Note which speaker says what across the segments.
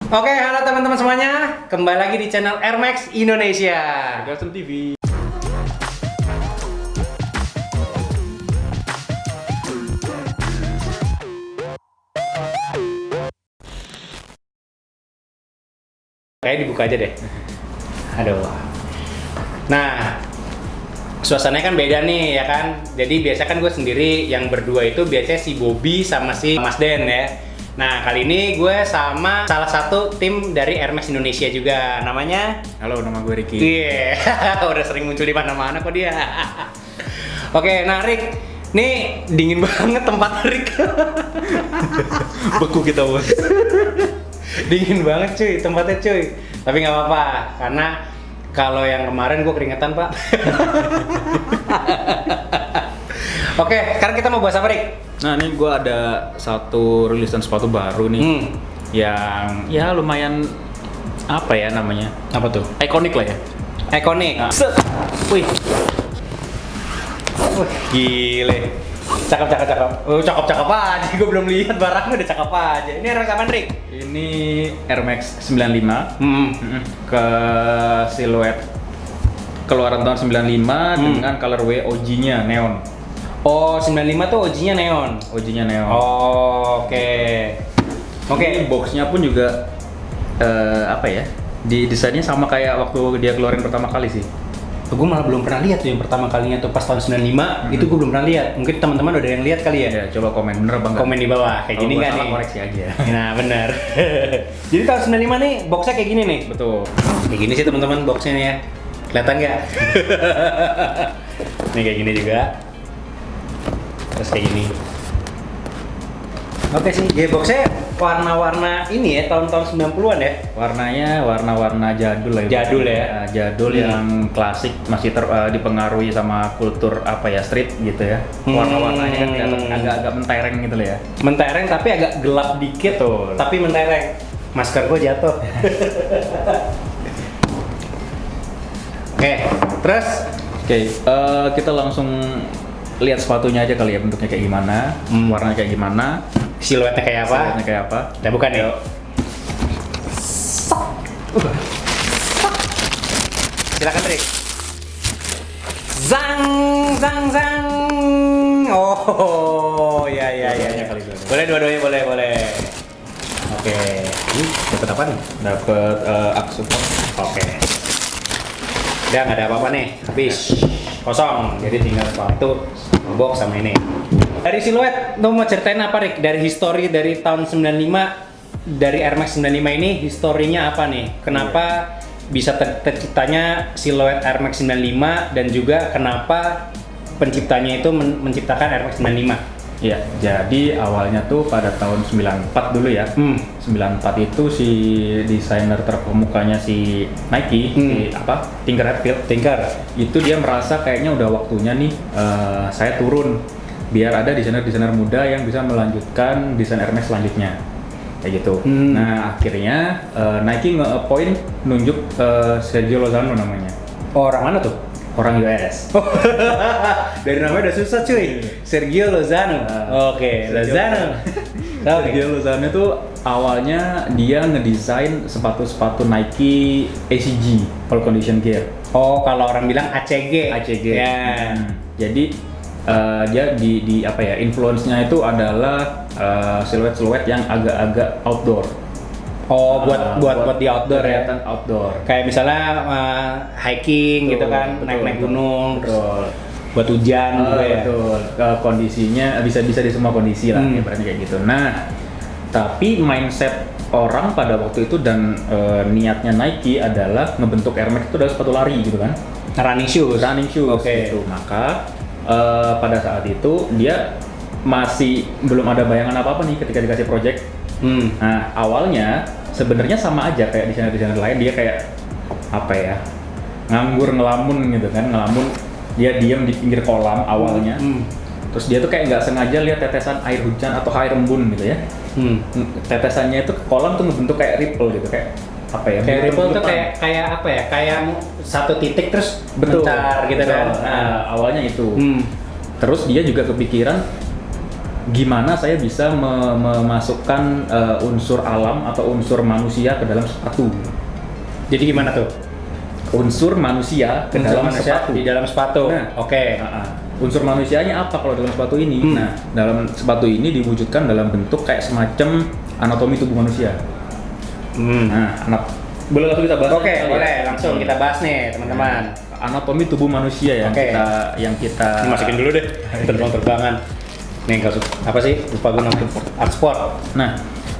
Speaker 1: Oke, halo teman-teman semuanya. Kembali lagi di channel Air Max Indonesia.
Speaker 2: Gasem TV.
Speaker 1: Kayaknya dibuka aja deh. Aduh. Nah, suasananya kan beda nih ya kan. Jadi biasa kan gue sendiri, yang berdua itu biasanya si Bobby sama si Mas Den ya. Nah, kali ini gue sama salah satu tim dari Air Max Indonesia juga. Namanya?
Speaker 2: Halo, nama gue Ricky.
Speaker 1: Iya, udah sering muncul di mana-mana kok dia. Oke, nah Rick, nih dingin banget tempat Rick.
Speaker 2: Beku kita, Bos.
Speaker 1: Dingin banget cuy, tempatnya cuy. Tapi nggak apa-apa, karena kalau yang kemarin gue keringetan pak. Oke, sekarang kita mau bahas apa Rick?
Speaker 2: Nah, ini gue ada satu rilisan sepatu baru nih, yang ya lumayan apa ya namanya?
Speaker 1: Apa tuh?
Speaker 2: Ikonik lah ya.
Speaker 1: Ikonik.
Speaker 2: Nah.
Speaker 1: Set. Wih. Wih, gile. Cakep. Cakep aja. Gue belum lihat barangnya udah cakep aja. Ini Air Max apaan, Rick?
Speaker 2: Ini Air Max 95 ke siluet keluaran tahun 95 dengan colorway OG-nya neon.
Speaker 1: Oh, 95 tuh OG-nya neon.
Speaker 2: OG-nya neon.
Speaker 1: Oh, oke.
Speaker 2: Ini boxnya pun juga apa ya? Desainnya sama kayak waktu dia keluarin pertama kali sih.
Speaker 1: Gue malah belum pernah lihat tuh yang pertama kalinya tuh pas tahun 95. Itu gue belum pernah lihat. Mungkin teman-teman udah yang lihat kali ya.
Speaker 2: Ya, coba komen bener bang.
Speaker 1: Komen di bawah kayak gini nggak nih?
Speaker 2: Koreksi aja.
Speaker 1: Nah, benar. Jadi tahun 95 nih boxnya kayak gini nih.
Speaker 2: Betul.
Speaker 1: Kayak gini sih teman-teman boxnya nih ya. Kelihatan nggak? Nih kayak gini juga. Terus kayak gini. Oke sih, boxnya warna-warna ini ya, tahun-tahun 90-an ya.
Speaker 2: Warnanya warna-warna jadul lah.
Speaker 1: Jadul ya?
Speaker 2: Jadul yang klasik, masih dipengaruhi sama kultur apa ya, street gitu ya. Warna-warnanya kan kelihatan agak-agak mentereng gitu lah ya.
Speaker 1: Mentereng tapi agak gelap dikit tuh. Tapi mentereng. Masker gue jatuh. Oke, terus?
Speaker 2: Oke, kita langsung lihat sepatunya aja kali ya, bentuknya kayak gimana, warnanya kayak gimana,
Speaker 1: siluetnya kayak apa?
Speaker 2: siluetnya kayak apa.
Speaker 1: Kita buka nih. Silakan Rick. Zang. Oh, ya. Boleh dua-duanya boleh. Oke. Ini dapat apa nih?
Speaker 2: Dapat aksesoris.
Speaker 1: Oke. Udah nggak ada apa-apa nih, habis kosong. Jadi tinggal sepatu, box sama ini. Dari siluet, lo mau ceritain apa Rick? Dari histori dari tahun 95, dari Air Max 95 ini, historinya apa nih? Kenapa bisa terciptanya siluet Air Max 95 dan juga kenapa penciptanya itu menciptakan Air Max 95?
Speaker 2: Iya, jadi awalnya tuh pada tahun 94 dulu ya. 94 itu si desainer terkemukanya si Nike, si Tinker Hatfield. Itu dia merasa kayaknya udah waktunya nih saya turun biar ada desainer-desainer muda yang bisa melanjutkan desain Air Max selanjutnya. Kayak gitu. Nah, akhirnya Nike nge-appoint nunjuk Sergio Lozano namanya.
Speaker 1: Oh, orang mana tuh?
Speaker 2: Orang US.
Speaker 1: Dari namanya udah susah cuy. Sergio Lozano. Oke, Lozano.
Speaker 2: Sergio Lozano itu awalnya dia ngedesain sepatu-sepatu Nike ACG, All Condition Gear.
Speaker 1: Oh, kalau orang bilang ACG.
Speaker 2: Ya. Jadi dia di apa ya? Influence-nya itu adalah siluet-siluet yang agak-agak outdoor.
Speaker 1: Oh, buat di outdoor ya.
Speaker 2: Kelihatan outdoor.
Speaker 1: Kayak misalnya hiking gitu kan, naik gunung.
Speaker 2: Betul.
Speaker 1: Buat hujan gitu ya.
Speaker 2: Betul. Kondisinya bisa di semua kondisi lah, ibaratnya kayak gitu. Nah, tapi mindset orang pada waktu itu dan niatnya Nike adalah ngebentuk Air Max itu adalah sepatu lari gitu kan.
Speaker 1: Running shoes.
Speaker 2: Oke. Gitu. Maka pada saat itu dia masih belum ada bayangan apa-apa nih ketika dikasih project. Nah, awalnya sebenarnya sama aja kayak desainer-desainer lain, dia kayak apa ya, ngelamun gitu kan, dia diam di pinggir kolam awalnya. Terus dia tuh kayak nggak sengaja lihat tetesan air hujan atau air embun gitu ya. Tetesannya itu ke kolam tuh ngebentuk kayak ripple gitu, kayak apa ya?
Speaker 1: Kayak ripple tuh kayak apa ya? Kayak satu titik terus mencar gitu kan.
Speaker 2: Awalnya itu. Terus dia juga kepikiran gimana saya bisa memasukkan unsur alam atau unsur manusia ke dalam sepatu.
Speaker 1: Jadi gimana tuh?
Speaker 2: Unsur manusia ke
Speaker 1: Unsur
Speaker 2: dalam
Speaker 1: manusia
Speaker 2: sepatu.
Speaker 1: di dalam sepatu.
Speaker 2: Nah,
Speaker 1: Oke.
Speaker 2: Unsur manusianya apa kalau dalam sepatu ini? Nah, dalam sepatu ini diwujudkan dalam bentuk kayak semacam anatomi tubuh manusia. Nah, boleh langsung kita bahas?
Speaker 1: Oke, boleh. Langsung kita bahas nih, teman-teman.
Speaker 2: Anatomi tubuh manusia yang
Speaker 1: Oke.
Speaker 2: kita
Speaker 1: Dimasukin dulu deh. Terbang-terbangan. Nih, apa sih? Lupa gue nonton art sport.
Speaker 2: Nah,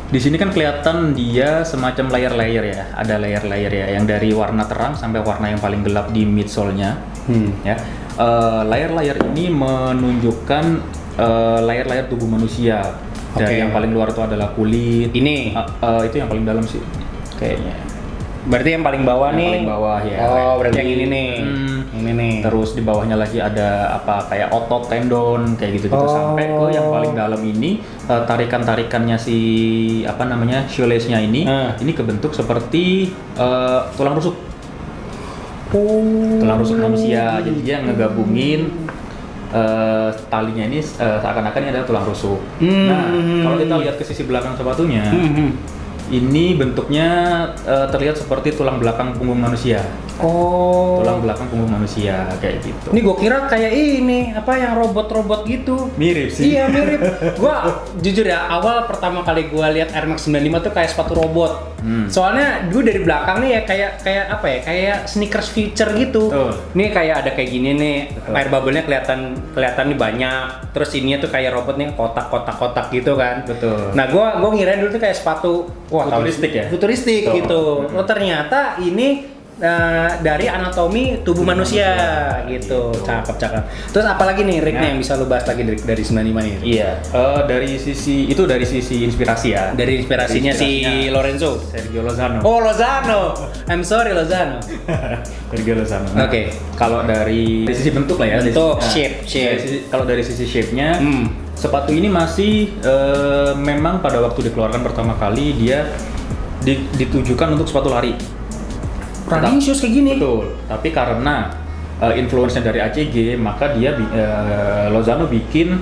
Speaker 2: di sini kan kelihatan dia semacam layer-layer ya. Ada layer-layer ya, yang dari warna terang sampai warna yang paling gelap di midsole-nya. Ya, layer-layer ini menunjukkan layer-layer tubuh manusia. Dari
Speaker 1: Oke.
Speaker 2: yang paling luar itu adalah kulit.
Speaker 1: Ini.
Speaker 2: Itu yang paling dalam sih, kayaknya.
Speaker 1: Berarti yang paling bawah
Speaker 2: Yang
Speaker 1: nih.
Speaker 2: paling bawah ya.
Speaker 1: Oh, berarti yang ini nih. Ini nih.
Speaker 2: Terus di bawahnya lagi ada kayak otot, tendon, kayak gitu-gitu sampai ke yang paling dalam ini tarikan-tarikannya si shoelace-nya ini kebentuk seperti tulang rusuk. Tulang rusuk manusia. Jadi dia ngegabungin talinya ini seakan-akan ini adalah tulang rusuk. Nah, kalau kita lihat ke sisi belakang sepatunya, ini bentuknya terlihat seperti tulang belakang punggung manusia.
Speaker 1: Oh.
Speaker 2: Tulang belakang punggung manusia kayak gitu.
Speaker 1: Ini gue kira kayak ini, yang robot-robot gitu.
Speaker 2: Mirip sih.
Speaker 1: Iya, mirip. Gua jujur ya, awal pertama kali gua lihat Air Max 95 tuh kayak sepatu robot. Soalnya dulu dari belakang nih ya kayak sneakers future gitu.
Speaker 2: Betul.
Speaker 1: Ini kayak ada kayak gini nih,
Speaker 2: Betul.
Speaker 1: air bubble-nya kelihatan nih banyak. Terus ininya tuh kayak robotnya kotak-kotak gitu kan.
Speaker 2: Betul.
Speaker 1: Nah, gua ngirain dulu tuh kayak sepatu
Speaker 2: Futuristik ya?
Speaker 1: Futuristik
Speaker 2: Betul.
Speaker 1: gitu. Oh, ternyata ini dari anatomi tubuh manusia gitu. Cakep. Terus apalagi nih Rick nih yang bisa lu bahas lagi dari 95 nih?
Speaker 2: Iya, dari sisi inspirasi ya.
Speaker 1: Dari inspirasinya si Lorenzo.
Speaker 2: Sergio Lozano.
Speaker 1: Oh, Lozano. I'm sorry Lozano.
Speaker 2: Sergio Lozano.
Speaker 1: Oke.
Speaker 2: Kalau dari sisi bentuk lah ya.
Speaker 1: Bentuk,
Speaker 2: dari
Speaker 1: shape.
Speaker 2: Kalau dari sisi shape-nya, sepatu ini masih memang pada waktu dikeluarkan pertama kali dia ditujukan untuk sepatu lari.
Speaker 1: Running shoes kayak gini.
Speaker 2: Betul. Tapi karena influence-nya dari ACG, maka dia Lozano bikin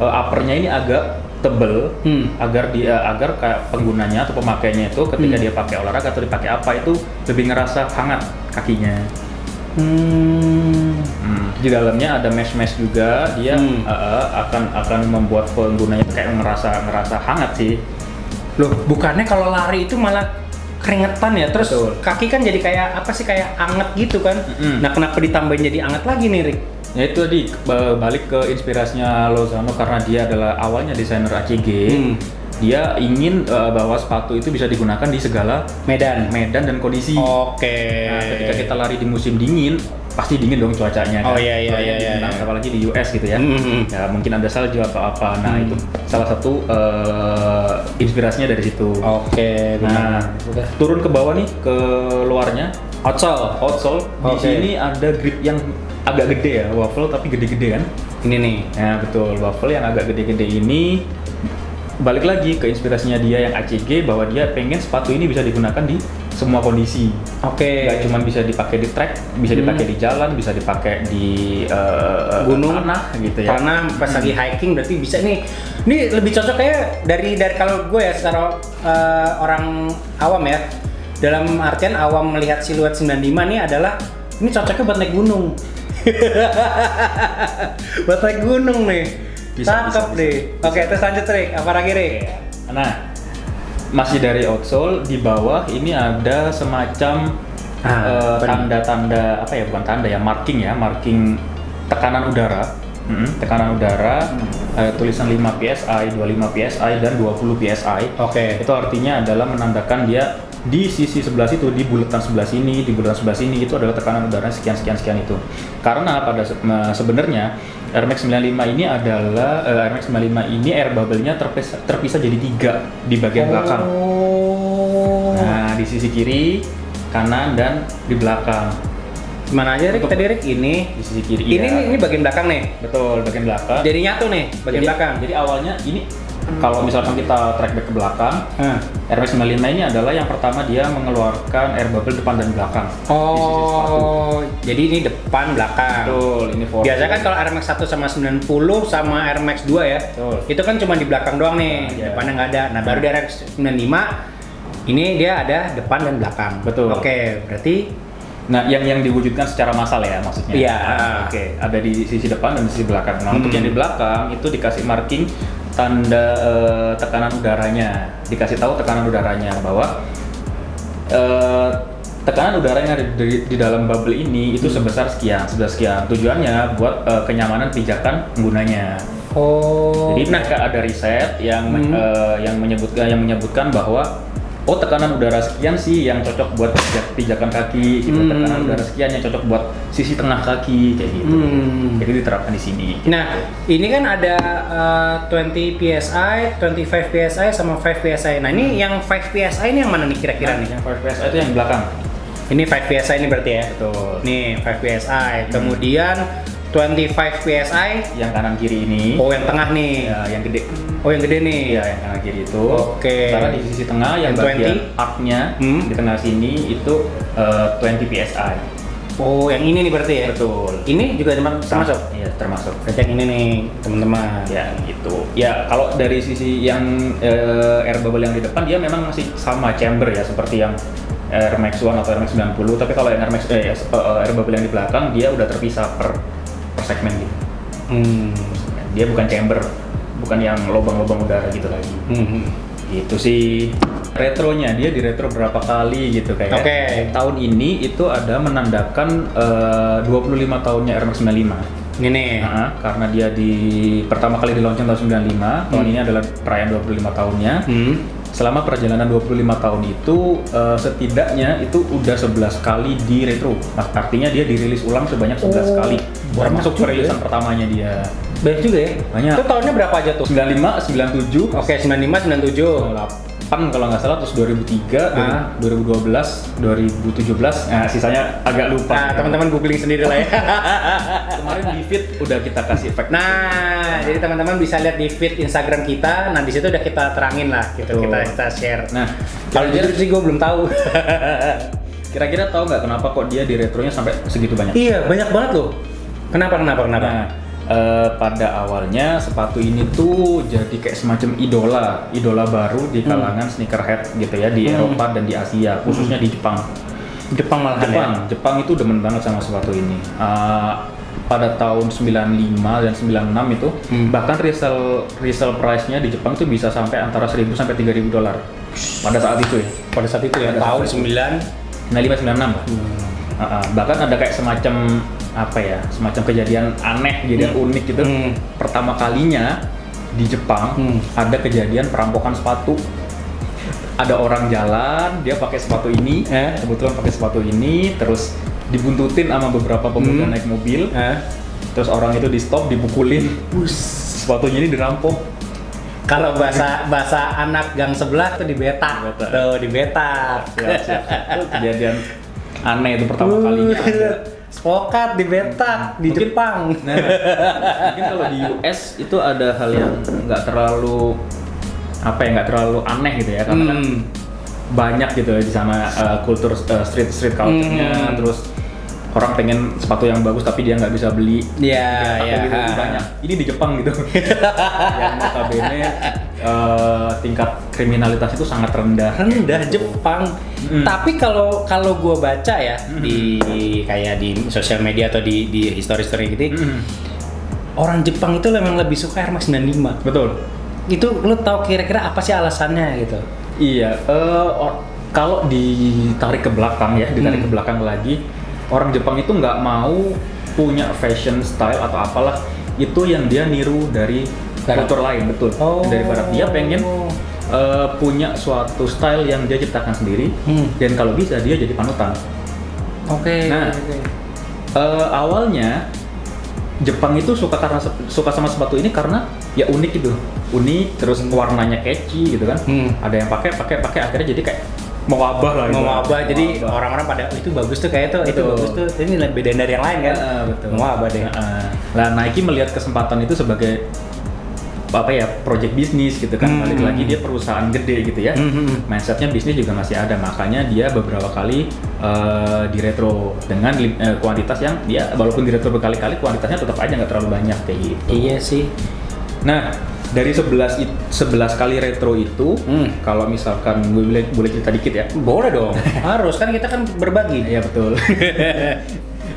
Speaker 2: upper-nya ini agak tebel agar kayak penggunanya atau pemakainya itu ketika dia pakai olahraga atau dipakai apa itu lebih ngerasa hangat kakinya. Di dalamnya ada mesh juga, dia akan membuat penggunanya kayak ngerasa hangat sih.
Speaker 1: Loh, bukannya kalau lari itu malah keringetan ya, terus
Speaker 2: Betul.
Speaker 1: kaki kan jadi kayak kayak anget gitu kan. Nah, kenapa ditambahin jadi anget lagi nih Rick?
Speaker 2: Ya itu tadi balik ke inspirasinya Lozano karena dia adalah awalnya desainer ACG. Dia ingin bahwa sepatu itu bisa digunakan di segala medan dan kondisi.
Speaker 1: Oke.
Speaker 2: Nah, ketika kita lari di musim dingin, pasti dingin dong cuacanya kan.
Speaker 1: Oh, iya.
Speaker 2: Apalagi di US gitu ya. Ya mungkin ada salju atau apa. Nah, itu salah satu inspirasinya dari situ.
Speaker 1: Oke,
Speaker 2: Nah, turun ke bawah nih ke luarnya.
Speaker 1: outsole.
Speaker 2: Di sini ada grip yang agak gede ya, waffle tapi gede-gede kan.
Speaker 1: Ini nih.
Speaker 2: Nah, betul, waffle yang agak gede-gede ini balik lagi ke inspirasinya dia yang ACG bahwa dia pengen sepatu ini bisa digunakan di semua kondisi.
Speaker 1: Oke.
Speaker 2: Gak cuma bisa dipakai di track, bisa dipakai di jalan, bisa dipakai di
Speaker 1: gunung,
Speaker 2: tanah gitu ya.
Speaker 1: Tanah pas lagi hiking berarti bisa nih. Ini lebih cocok kayak dari kalau gue ya secara orang awam ya. Dalam artian awam melihat siluet 95 nih adalah ini cocoknya buat naik gunung. Buat naik gunung nih. Cakep deh. Oke, terus lanjut Rick. Apa lagi Rick?
Speaker 2: Nah, masih dari outsole, di bawah ini ada semacam tanda-tanda bukan tanda ya, marking tekanan udara. Tekanan udara, tulisan 5 psi, 25 psi dan 20 psi.
Speaker 1: Oke.
Speaker 2: Itu artinya adalah menandakan dia di sisi sebelah situ, di bulatan sebelah sini, di bulatan sebelah sini itu adalah tekanan udara sekian itu. Karena pada sebenarnya Air Max 95 ini adalah Air Max 95 ini air bubble-nya terpisah jadi 3 di bagian belakang. Nah, di sisi kiri, kanan dan di belakang.
Speaker 1: Mana aja Rick? Tadi Rick ini.
Speaker 2: Di sisi kiri.
Speaker 1: Ini bagian belakang nih.
Speaker 2: Betul, bagian belakang.
Speaker 1: Jadi nyatu nih bagian belakang.
Speaker 2: Jadi awalnya ini kalau misalkan kita track back ke belakang, Air Max 95 ini adalah yang pertama dia mengeluarkan air bubble depan dan belakang.
Speaker 1: Oh, jadi ini depan belakang.
Speaker 2: Betul, ini forward.
Speaker 1: Biasanya kan kalau Air Max 1 sama 90 sama Air Max 2 ya,
Speaker 2: Betul.
Speaker 1: itu kan cuma di belakang doang nih,
Speaker 2: Iya.
Speaker 1: depannya nggak ada. Nah baru di Air Max 95 ini dia ada depan dan belakang.
Speaker 2: Betul.
Speaker 1: Oke, berarti
Speaker 2: Nah, yang diwujudkan secara massal ya maksudnya.
Speaker 1: Iya.
Speaker 2: Oke, ada di sisi depan dan di sisi belakang. Nah, untuk yang di belakang itu dikasih marking tanda tekanan udaranya. Dikasih tahu tekanan udaranya bahwa tekanan udara yang ada di dalam bubble ini itu sebesar sekian. Tujuannya buat kenyamanan pijakan penggunanya. Jadi mereka ada riset yang menyebutkan bahwa tekanan udara sekian sih yang cocok buat pijakan kaki, gitu. Tekanan udara sekian yang cocok buat sisi tengah kaki kayak gitu. Jadi diterapkan di sini.
Speaker 1: Nah, ini kan ada 20 PSI, 25 PSI sama 5 PSI. Nah, ini yang 5 PSI ini yang mana nih kira-kira nih?
Speaker 2: Yang 5 PSI itu yang di belakang.
Speaker 1: Ini 5 PSI ini berarti ya?
Speaker 2: Betul.
Speaker 1: Nih, 5 PSI. Kemudian 25 PSI
Speaker 2: Yang kanan kiri ini.
Speaker 1: Oh, yang tengah nih.
Speaker 2: Ya, yang gede.
Speaker 1: Oh, yang gede nih.
Speaker 2: Iya, yang kanan kiri itu.
Speaker 1: Oke.
Speaker 2: Sekarang di sisi tengah yang
Speaker 1: Yang
Speaker 2: bagian
Speaker 1: 20?
Speaker 2: arc-nya di tengah sini itu 20 PSI.
Speaker 1: Oh, yang ini nih berarti ya?
Speaker 2: Betul.
Speaker 1: Ini juga termasuk?
Speaker 2: Iya, termasuk.
Speaker 1: Berarti yang ini nih, teman-teman.
Speaker 2: Ya gitu. Ya kalau dari sisi yang air bubble yang di depan dia memang masih sama chamber ya seperti yang Air Max 1 atau Air Max 90. Tapi kalau yang air bubble yang di belakang dia udah terpisah per segmen gitu. Dia bukan chamber, bukan yang lubang-lubang udara gitu lagi. Itu sih retronya, dia di retro berapa kali gitu kayak.
Speaker 1: Oke.
Speaker 2: Tahun ini itu ada menandakan 25 tahunnya Air Max 95.
Speaker 1: Ini nih.
Speaker 2: Karena dia pertama kali di launching tahun 95, tahun ini adalah perayaan 25 tahunnya. Selama perjalanan 25 tahun itu setidaknya itu udah 11 kali di retro. Artinya dia dirilis ulang sebanyak 11 kali. Termasuk perilisan pertamanya dia.
Speaker 1: Banyak juga ya?
Speaker 2: Banyak.
Speaker 1: Itu tahunnya berapa aja tuh?
Speaker 2: 95, 97,
Speaker 1: Oke, 95, 97.
Speaker 2: 8 kalau nggak salah, terus 2003, 2012, 2017. Nah, sisanya agak lupa.
Speaker 1: Nah, teman-teman googling sendiri lah ya.
Speaker 2: Kemarin di feed udah kita kasih fact.
Speaker 1: Nah, jadi teman-teman bisa lihat di feed Instagram kita. Nah, di situ udah kita terangin lah, gitu.
Speaker 2: Betul.
Speaker 1: Kita share.
Speaker 2: Nah,
Speaker 1: Kalau jujur sih gue belum tahu.
Speaker 2: kira-kira tahu nggak kenapa kok dia di retronya sampai segitu banyak?
Speaker 1: Iya, banyak banget loh. Kenapa?
Speaker 2: Nah, pada awalnya sepatu ini tuh jadi kayak semacam idola baru di kalangan sneakerhead gitu ya di Eropa dan di Asia, khususnya di Jepang.
Speaker 1: Jepang malahan ya?
Speaker 2: Jepang itu demen banget sama sepatu ini. Pada tahun 95 dan 96 itu bahkan resale price-nya di Jepang tuh bisa sampai antara 1.000 sampai 3.000 dolar pada saat itu ya.
Speaker 1: Pada saat itu ya, tahun
Speaker 2: 95 96 lah. Bahkan ada kayak semacam semacam kejadian aneh, kejadian unik gitu. Pertama kalinya di Jepang ada kejadian perampokan sepatu. Ada orang jalan, dia pakai sepatu ini, kebetulan pakai sepatu ini, terus dibuntutin sama beberapa pemuda naik mobil. Terus orang itu di stop, dipukulin, sepatunya ini dirampok.
Speaker 1: Kalau bahasa anak gang sebelah tuh dibetak. Tuh, dibetak.
Speaker 2: Siap. Itu kejadian aneh itu pertama kalinya ada.
Speaker 1: Spokat dibetak di Jepang.
Speaker 2: Nah, mungkin kalau di US itu ada hal yang nggak terlalu aneh gitu ya, karena kan banyak gitu ya di sana kultur street culture-nya, terus orang pengen sepatu yang bagus tapi dia nggak bisa beli.
Speaker 1: Iya.
Speaker 2: Gitu, banyak. Ini di Jepang gitu. Yang notabene tingkat kriminalitas itu sangat rendah.
Speaker 1: Jepang. Tapi kalau gue baca ya di kayak di sosial media atau di history gitu, orang Jepang itu memang lebih suka Air Max 95.
Speaker 2: Betul.
Speaker 1: Itu lo tahu kira-kira apa sih alasannya gitu?
Speaker 2: Iya. Kalau ditarik ke belakang ya, ke belakang lagi, orang Jepang itu nggak mau punya fashion style atau apalah itu yang dia niru dari kultur lain, betul. Dari barat, dia pengen punya suatu style yang dia ciptakan sendiri, dan kalau bisa dia jadi panutan. Nah, awalnya Jepang itu suka sama sepatu ini karena ya unik terus warnanya catchy gitu kan. Ada yang pakai akhirnya jadi kayak mewabah,
Speaker 1: jadi orang-orang pada itu bagus tuh kayak itu bagus tuh, ini beda dari yang lain kan.
Speaker 2: Betul.
Speaker 1: Mewabah deh.
Speaker 2: Nah, Nike melihat kesempatan itu sebagai apa ya, project bisnis gitu kan. Balik lagi dia perusahaan gede gitu ya. Mindsetnya bisnis juga masih ada, makanya dia beberapa kali di retro dengan kuantitas yang dia walaupun di retro berkali-kali kuantitasnya tetap aja nggak terlalu banyak kayak gitu.
Speaker 1: Iya sih.
Speaker 2: Nah, dari 11 kali retro itu, kalau misalkan gue boleh cerita dikit ya.
Speaker 1: Boleh dong. Harus kan, kita kan berbagi.
Speaker 2: Iya betul.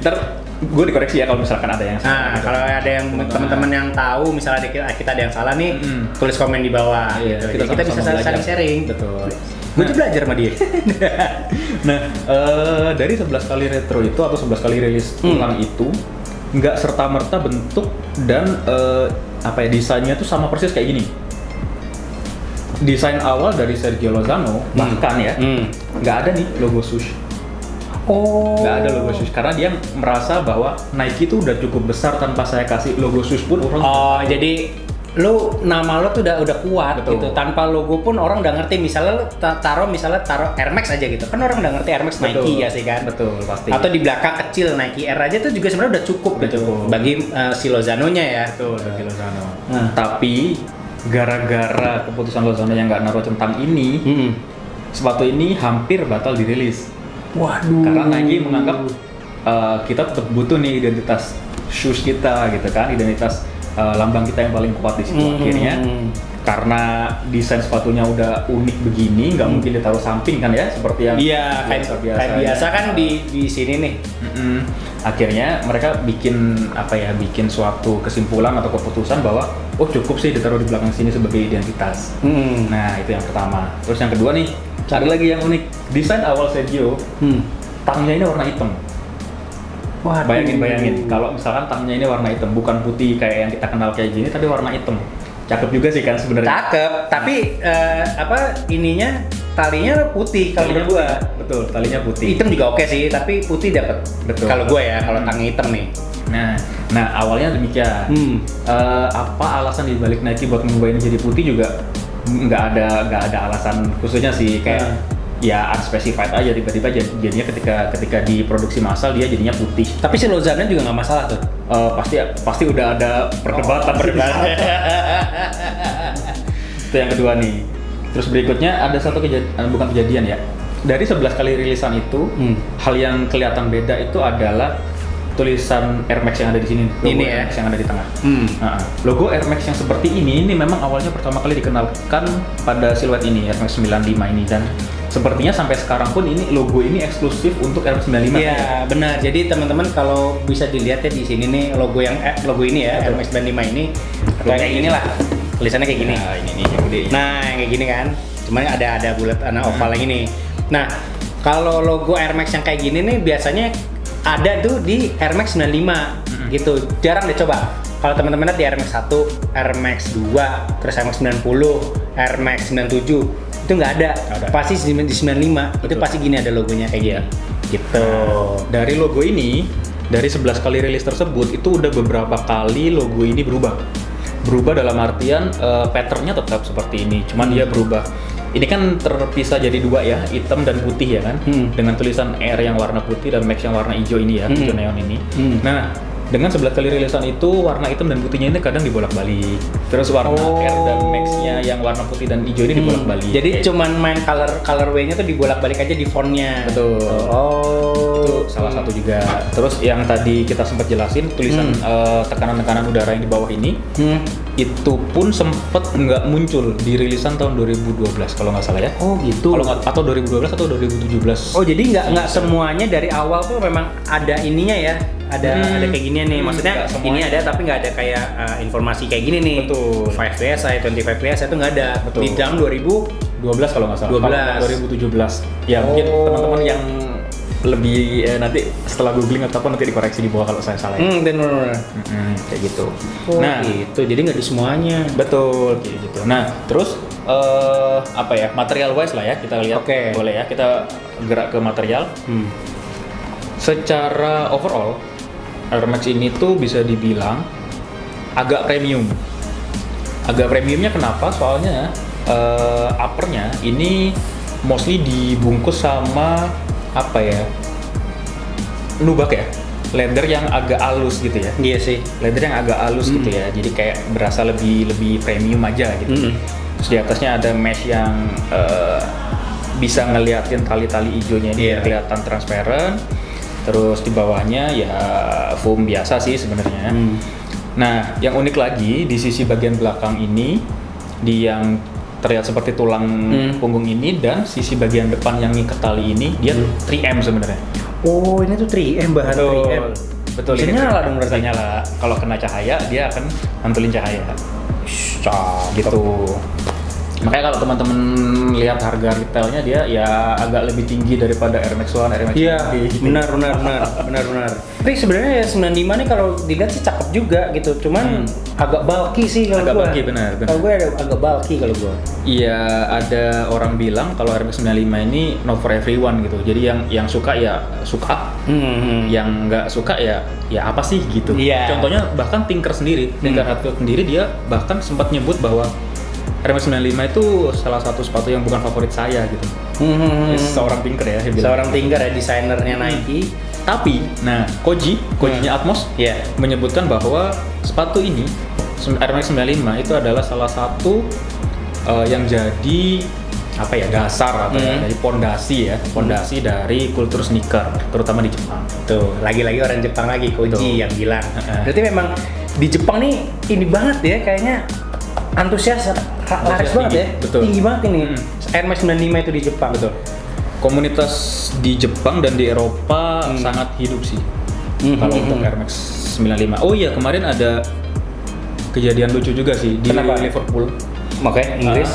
Speaker 2: Ntar gue dikoreksi ya kalau misalkan ada yang
Speaker 1: salah. Nah, kalau ada yang teman-teman yang tahu misalnya kita ada yang salah nih, tulis komen di bawah.
Speaker 2: Iya,
Speaker 1: gitu. Kita bisa saling sharing.
Speaker 2: Betul.
Speaker 1: Gue tuh belajar sama dia.
Speaker 2: Nah, dari 11 kali retro itu atau 11 kali rilis ulang itu nggak serta-merta bentuk dan apa ya, desainnya tuh sama persis kayak gini. Desain awal dari Sergio Lozano bahkan ya nggak ada nih logo swoosh. Nggak ada logo swoosh karena dia merasa bahwa Nike itu udah cukup besar tanpa saya kasih logo swoosh pun orang.
Speaker 1: Jadi nama lo tuh udah kuat. Betul. Gitu. Tanpa logo pun orang udah ngerti. Misalnya lo taruh Air Max aja gitu. Kan orang udah ngerti Air Max. Betul. Nike ya sih kan.
Speaker 2: Betul, pasti.
Speaker 1: Atau di belakang kecil Nike Air aja tuh juga sebenarnya udah cukup gitu. Bagi si Lozano-nya ya.
Speaker 2: Betul, bagi Lozano. Tapi gara-gara keputusan Lozano yang nggak naruh centang ini, sepatu ini hampir batal dirilis.
Speaker 1: Waduh.
Speaker 2: Karena Nike menganggap kita tetap butuh nih identitas shoes kita gitu kan, identitas lambang kita yang paling kuat di situ. Akhirnya karena desain sepatunya udah unik begini, nggak mungkin ditaruh samping kan ya, seperti yang
Speaker 1: kayak biasa kan di sini nih.
Speaker 2: Akhirnya mereka bikin suatu kesimpulan atau keputusan bahwa cukup sih ditaruh di belakang sini sebagai identitas. Nah, itu yang pertama. Terus yang kedua nih, cari lagi yang unik. Desain awal Sergio, tangnya ini warna hitam.
Speaker 1: Waduh.
Speaker 2: Bayangin kalau misalkan tangnya ini warna hitam, bukan putih kayak yang kita kenal kayak gini, tapi warna hitam. Cakep juga sih kan sebenarnya.
Speaker 1: Cakep, tapi ininya talinya putih kalau menurut gua.
Speaker 2: Betul, talinya putih.
Speaker 1: Hitam juga oke sih, tapi putih dapat.
Speaker 2: Betul.
Speaker 1: Kalau gua ya, kalau tangnya hitam nih.
Speaker 2: Nah awalnya demikian. Apa alasan dibalik Nike buat mengubah ini jadi putih juga nggak ada alasan khususnya sih, kayak ya unspecified aja, tiba-tiba jadinya ketika diproduksi massal dia jadinya putih.
Speaker 1: Tapi si Lozano juga nggak masalah tuh.
Speaker 2: Pasti udah ada perdebatan. Itu yang kedua nih. Terus berikutnya ada satu bukan kejadian ya. Dari 11 kali rilisan itu, hal yang kelihatan beda itu adalah tulisan Air Max yang ada di sini, logo Air Max yang ada di tengah. Logo Air Max yang seperti ini memang awalnya pertama kali dikenalkan pada siluet ini, Air Max 95 ini, dan sepertinya sampai sekarang pun logo ini eksklusif untuk Air Max 95.
Speaker 1: Iya, benar. Jadi teman-teman kalau bisa dilihat ya di sini nih logo ini ya, Air Max 95 ini atau kayak gini lah. Tulisannya kayak gini.
Speaker 2: Nah, ini nih yang gede.
Speaker 1: Nah, yang kayak gini kan. Cuman ada bulat oval yang ini. Nah, kalau logo Air Max yang kayak gini nih biasanya ada tuh di Air Max 95 gitu. Jarang deh coba. Kalau teman-teman lihat di Air Max 1, Air Max 2, terus Air Max 90, Air Max 97 itu nggak ada. Pasti di 95. Betul. Itu pasti gini ada logonya kayak gini. Gitu.
Speaker 2: Dari logo ini, dari 11 kali rilis tersebut itu udah beberapa kali logo ini berubah dalam artian patternnya tetap seperti ini, cuman dia berubah. Ini kan terpisah jadi dua ya, hitam dan putih ya kan, dengan tulisan Air yang warna putih dan Max yang warna hijau ini ya, hijau neon ini. Nah, dengan 11 kali rilisan itu warna hitam dan putihnya ini kadang dibolak-balik. Terus warna Air dan Max-nya yang warna putih dan hijau ini dibolak-balik.
Speaker 1: Jadi cuman main colorway-nya tuh dibolak-balik aja di fontnya.
Speaker 2: Betul. Itu salah satu juga. Terus yang tadi kita sempat jelasin tulisan tekanan-tekanan udara yang di bawah ini, itu pun sempat nggak muncul di rilisan tahun 2012 kalau nggak salah ya.
Speaker 1: Oh gitu.
Speaker 2: Kalau nggak, atau 2012 atau 2017.
Speaker 1: Oh jadi nggak semuanya dari awal tuh memang ada ininya ya. Ada kayak ginian nih, maksudnya ini ada tapi nggak ada kayak informasi kayak gini nih.
Speaker 2: Betul.
Speaker 1: 5 PSI, 25 PSI itu nggak ada.
Speaker 2: Betul.
Speaker 1: Di tahun 2012
Speaker 2: kalau nggak salah.
Speaker 1: 2017.
Speaker 2: Ya mungkin teman-teman yang lebih nanti setelah googling atau apa nanti dikoreksi di bawah kalau saya salah.
Speaker 1: Benar.
Speaker 2: Kayak gitu.
Speaker 1: Nah itu jadi nggak di semuanya.
Speaker 2: Betul kayak gitu. Nah terus apa ya, material wise lah ya kita lihat. Boleh ya kita gerak ke material. Secara overall Air Max ini tuh bisa dibilang agak premium. Agak premiumnya kenapa? Soalnya uppernya ini mostly dibungkus sama apa ya? Nubak ya? leather yang agak halus gitu ya.
Speaker 1: Iya sih.
Speaker 2: Leather yang agak halus gitu ya. Jadi kayak berasa lebih premium aja gitu. Terus di atasnya ada mesh yang bisa ngeliatin tali-tali hijaunya dia kelihatan transparent. Terus di bawahnya ya foam biasa sih sebenarnya. Nah, yang unik lagi di sisi bagian belakang ini, di yang terlihat seperti tulang punggung ini, dan sisi bagian depan yang ngikat tali ini dia 3M sebenarnya.
Speaker 1: Oh, ini tuh 3M, bahan 3M.
Speaker 2: Betul.
Speaker 1: Bisa nyala dong berarti.
Speaker 2: Bisa nyala. Kalau kena cahaya dia akan mantulin cahaya. Gitu. Makanya kalau teman-teman lihat harga retailnya dia ya agak lebih tinggi daripada Air Max 1, Air Max 2.
Speaker 1: Iya, benar. Tapi sebenarnya ya 95 nih kalau dilihat sih cakep juga gitu. Cuman agak bulky sih kalau
Speaker 2: Agak
Speaker 1: gua.
Speaker 2: bulky, benar.
Speaker 1: Kalau gue agak bulky kalau gua.
Speaker 2: Iya, ada orang bilang kalau Air Max 95 ini not for everyone gitu. Jadi yang suka ya suka, yang nggak suka ya apa sih gitu.
Speaker 1: Iya.
Speaker 2: Contohnya bahkan Tinker sendiri, Tinker Hatfield sendiri dia bahkan sempat nyebut bahwa Air Max 95 itu salah satu sepatu yang bukan favorit saya gitu. Seorang Tinker ya, dia bilang.
Speaker 1: Seorang Tinker ya, desainernya Nike.
Speaker 2: Tapi, nah Kojinya Atmos menyebutkan bahwa sepatu ini Air Max 95 itu adalah salah satu yang jadi apa ya, dasar atau dari pondasi dari kultur sneaker terutama di Jepang.
Speaker 1: Tuh, lagi-lagi orang Jepang lagi, Koji yang bilang. Berarti memang di Jepang nih ini banget ya kayaknya antusias laris banget ya.
Speaker 2: Betul.
Speaker 1: Tinggi banget ini. Air Max 95 itu di Jepang.
Speaker 2: Betul. Komunitas di Jepang dan di Eropa sangat hidup sih. Kalau untuk Air Max 95. Oh iya, kemarin ada kejadian lucu juga sih di Liverpool.
Speaker 1: Inggris.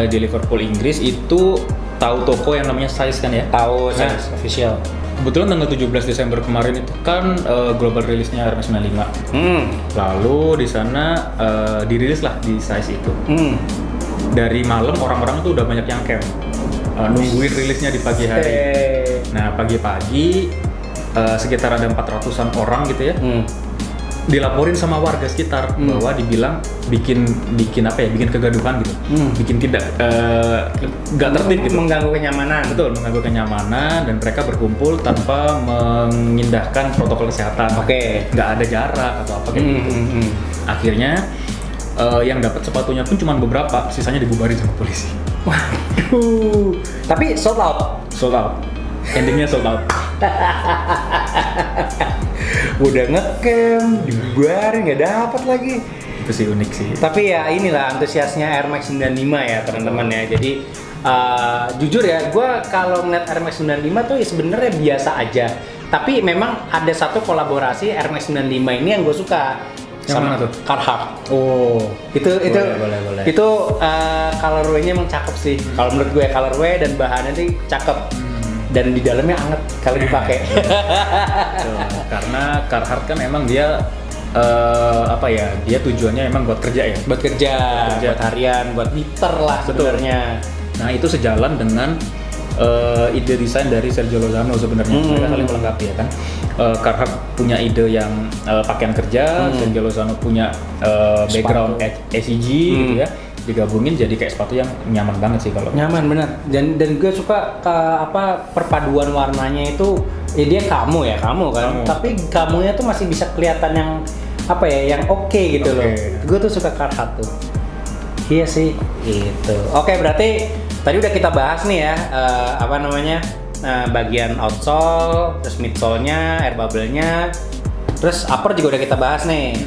Speaker 2: Di Liverpool Inggris itu tahu toko yang namanya Size kan ya?
Speaker 1: Tahu Size official.
Speaker 2: Kebetulan tanggal 17 Desember kemarin itu kan global rilisnya Air Max 95. Lalu di sana dirilis lah di Size itu. Dari malam orang-orang tuh udah banyak yang camp nungguin rilisnya di pagi hari. Nah, pagi-pagi sekitar ada 400-an orang gitu ya. Dilaporin sama warga sekitar bahwa dibilang bikin kegaduhan gitu, bikin tidak nggak tertib gitu,
Speaker 1: mengganggu kenyamanan.
Speaker 2: Betul, mengganggu kenyamanan, dan mereka berkumpul tanpa mengindahkan protokol kesehatan. Nggak ada jarak atau apa kayak gitu. Akhirnya yang dapat sepatunya pun cuma beberapa, sisanya dibubarin sama polisi.
Speaker 1: Waduh, tapi sold out.
Speaker 2: Endingnya sold out.
Speaker 1: Udah ngecamp, dibubarin, nggak dapat lagi.
Speaker 2: Itu sih unik sih.
Speaker 1: Tapi ya inilah antusiasnya Air Max 95 ya teman-teman ya. Jadi jujur ya, gue kalau ngeliat Air Max 95 tuh ya sebenarnya biasa aja. Tapi memang ada satu kolaborasi Air Max 95 ini yang gue suka.
Speaker 2: Yang
Speaker 1: sama
Speaker 2: mana tuh?
Speaker 1: Carhartt.
Speaker 2: Oh,
Speaker 1: Boleh. Itu colorway-nya emang cakep sih. Kalau menurut gue colorway dan bahannya tuh cakep. Dan di dalamnya anget kalau dipakai.
Speaker 2: Karena Carhartt kan emang dia dia tujuannya emang buat kerja ya.
Speaker 1: Buat harian, buat liter lah sebenarnya.
Speaker 2: Nah, itu sejalan dengan ide desain dari Sergio Lozano sebenarnya. Mereka saling melengkapi ya kan. Carhartt punya ide yang pakaian kerja, Sergio Lozano punya background SEG gitu ya. Digabungin jadi kayak sepatu yang nyaman banget sih kalau.
Speaker 1: Nyaman bener. Dan gue suka perpaduan warnanya itu dia kamu kan. Tapi kamunya tuh masih bisa kelihatan yang yang oke gitu loh. Gue tuh suka Carhartt tuh. Iya sih, gitu. Oke, berarti tadi udah kita bahas nih ya bagian outsole, terus midsole-nya, air bubble-nya, terus upper juga udah kita bahas nih.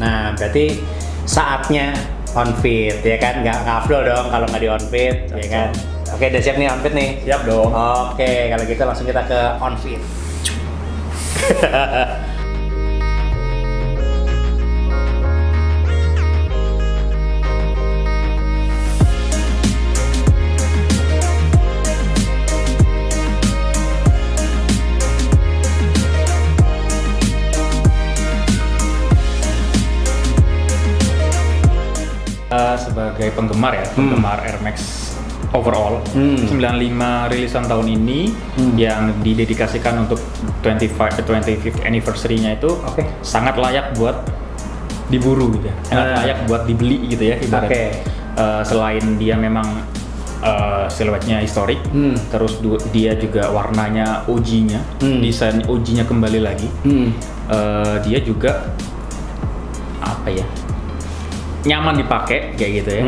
Speaker 1: Nah, berarti saatnya on fit ya kan, nggak afdol dong kalau nggak di on fit ya kan. Oke, udah siap nih on fit nih.
Speaker 2: Siap dong.
Speaker 1: Oke, kalau gitu langsung kita ke on fit.
Speaker 2: Sebagai penggemar Air Max overall, 95 rilisan tahun ini yang didedikasikan untuk 25th anniversary-nya itu sangat layak buat diburu gitu ya. Sangat layak buat dibeli gitu ya ibaratnya. Selain dia memang siluetnya historik, terus dia juga warnanya OG-nya, desain OG-nya kembali lagi. Dia juga apa ya, nyaman dipakai kayak gitu ya.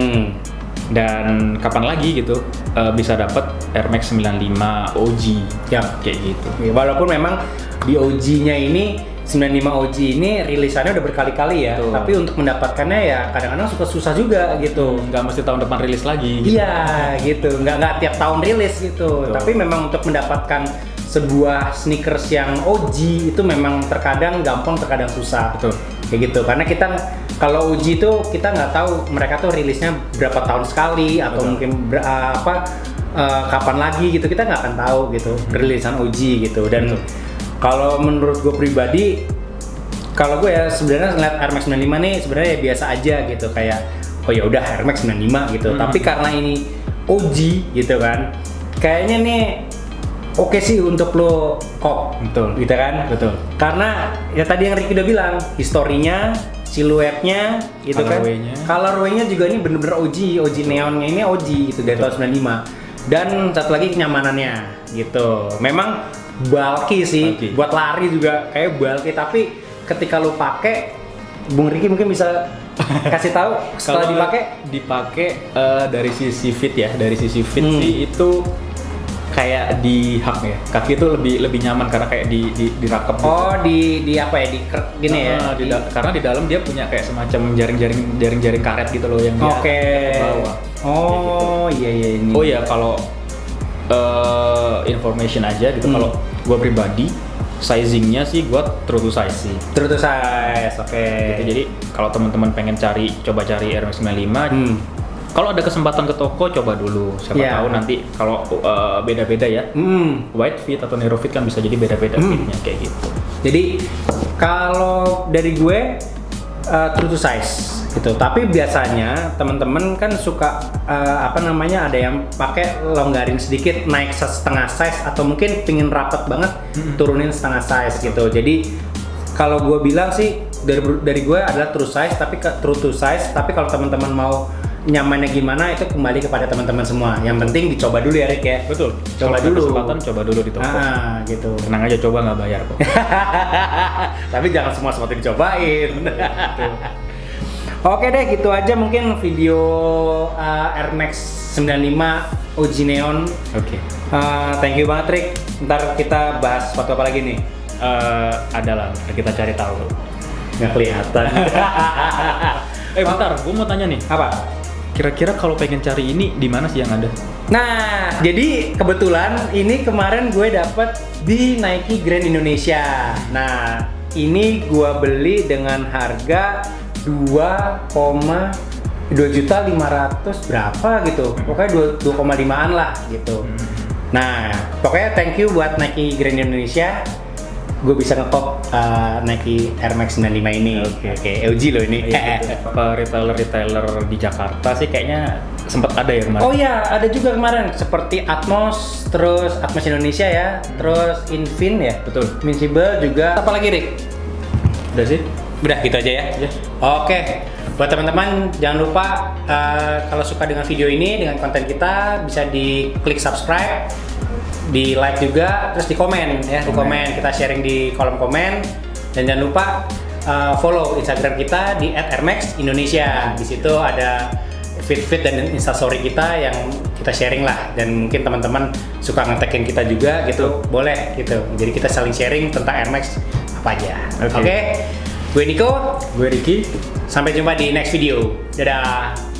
Speaker 2: Dan kapan lagi gitu bisa dapat Air Max 95 OG kayak gitu.
Speaker 1: Walaupun memang di OG-nya ini 95 OG ini rilisannya udah berkali-kali ya.
Speaker 2: Betul.
Speaker 1: Tapi untuk mendapatkannya ya kadang-kadang suka susah juga gitu.
Speaker 2: Nggak mesti tahun depan rilis lagi gitu.
Speaker 1: Iya gitu, nggak tiap tahun rilis gitu.
Speaker 2: Betul.
Speaker 1: Tapi memang untuk mendapatkan sebuah sneakers yang OG itu memang terkadang gampang, terkadang susah.
Speaker 2: Betul.
Speaker 1: Kayak gitu, karena kita kalau OG itu kita nggak tahu mereka tuh rilisnya berapa tahun sekali atau
Speaker 2: Betul.
Speaker 1: mungkin kapan lagi gitu, kita nggak akan tahu gitu rilisan OG gitu. Dan kalau menurut gue pribadi, kalau gue ya sebenarnya ngeliat Air Max 95 nih sebenarnya ya biasa aja gitu, kayak oh ya udah Air Max 95 gitu. Tapi karena ini OG gitu kan, kayaknya nih oke sih untuk lo kok.
Speaker 2: Betul.
Speaker 1: Gitu kan?
Speaker 2: Betul.
Speaker 1: Karena ya tadi yang Ricky udah bilang, historinya, siluetnya gitu
Speaker 2: Colorway-nya.
Speaker 1: kan. Colorway-nya juga ini bener-bener OG neonnya ini OG gitu dari tahun 95. Dan satu lagi kenyamanannya gitu. Memang bulky sih,
Speaker 2: Bulky.
Speaker 1: buat lari juga kayak bulky, tapi ketika lo pakai, Bung Ricky mungkin bisa kasih tahu setelah
Speaker 2: dipakai dari sisi fit ya, dari sisi fit sih itu kayak di hak ya, kaki itu lebih nyaman karena kayak dirakep gitu.
Speaker 1: Oh, di apa ya, gini ya.
Speaker 2: Karena di dalam dia punya kayak semacam jaring-jaring karet gitu loh yang dia
Speaker 1: Oke.
Speaker 2: ke bawah.
Speaker 1: Oh, iya ini.
Speaker 2: Oh ya, kalau information aja gitu, kalau gua pribadi sizingnya sih gua true to size sih.
Speaker 1: True to size, oke.
Speaker 2: Gitu. Jadi kalau teman-teman pengen coba cari Air Max 95, kalau ada kesempatan ke toko coba dulu. Siapa tahu nanti kalau beda-beda ya. Wide fit atau narrow fit kan bisa jadi beda-beda fitnya kayak gitu.
Speaker 1: Jadi kalau dari gue true to size gitu. Tapi biasanya teman-teman kan suka ada yang pakai longgarin sedikit, naik setengah size, atau mungkin pingin rapet banget turunin setengah size gitu. Jadi kalau gue bilang sih dari gue adalah true to size, tapi kalau teman-teman mau nyamannya gimana itu kembali kepada teman-teman semua. Yang penting dicoba dulu ya Rick ya.
Speaker 2: Betul.
Speaker 1: Coba
Speaker 2: Kalau ada
Speaker 1: dulu.
Speaker 2: kesempatan coba dulu di toko.
Speaker 1: Gitu.
Speaker 2: Tenang aja, coba nggak bayar kok.
Speaker 1: Tapi jangan semua seperti dicobain. Oke deh, gitu aja mungkin video Air Max 95 OG Neon.
Speaker 2: Oke.
Speaker 1: Thank you banget Rick. Ntar kita bahas foto apa lagi nih?
Speaker 2: Adalah kita cari tahu.
Speaker 1: Nggak kelihatan.
Speaker 2: Bentar, gue mau tanya nih.
Speaker 1: Apa?
Speaker 2: Kira-kira kalau pengen cari ini di mana sih yang ada?
Speaker 1: Nah, jadi kebetulan ini kemarin gue dapet di Nike Grand Indonesia. Nah, ini gue beli dengan harga 2,500 berapa gitu. Pokoknya 2,5an lah gitu. Nah, pokoknya thank you buat Nike Grand Indonesia. Gue bisa ngekop Nike Air Max 95 ini. Oke, OG loh ini.
Speaker 2: Retailer di Jakarta sih kayaknya sempat ada ya kemarin.
Speaker 1: Oh iya, ada juga kemarin seperti Atmos, terus Atmos Indonesia ya, terus Infin ya.
Speaker 2: Betul.
Speaker 1: Invincible juga. Apa lagi, Rick?
Speaker 2: Udah sih?
Speaker 1: Udah gitu aja ya.
Speaker 2: Ya.
Speaker 1: Oke. Buat teman-teman jangan lupa kalau suka dengan video ini, dengan konten kita, bisa diklik subscribe, di like juga, terus di komen ya, di komen kita sharing di kolom komen, dan jangan lupa follow Instagram kita di @airmaxindonesia. Di situ ada fit dan instastory kita yang kita sharing lah, dan mungkin teman-teman suka nge-tagin kita juga gitu, boleh gitu. Jadi kita saling sharing tentang Air Max apa aja. Oke. Gue Niko,
Speaker 2: Gue Ricky.
Speaker 1: sampai jumpa di next video. Dadah.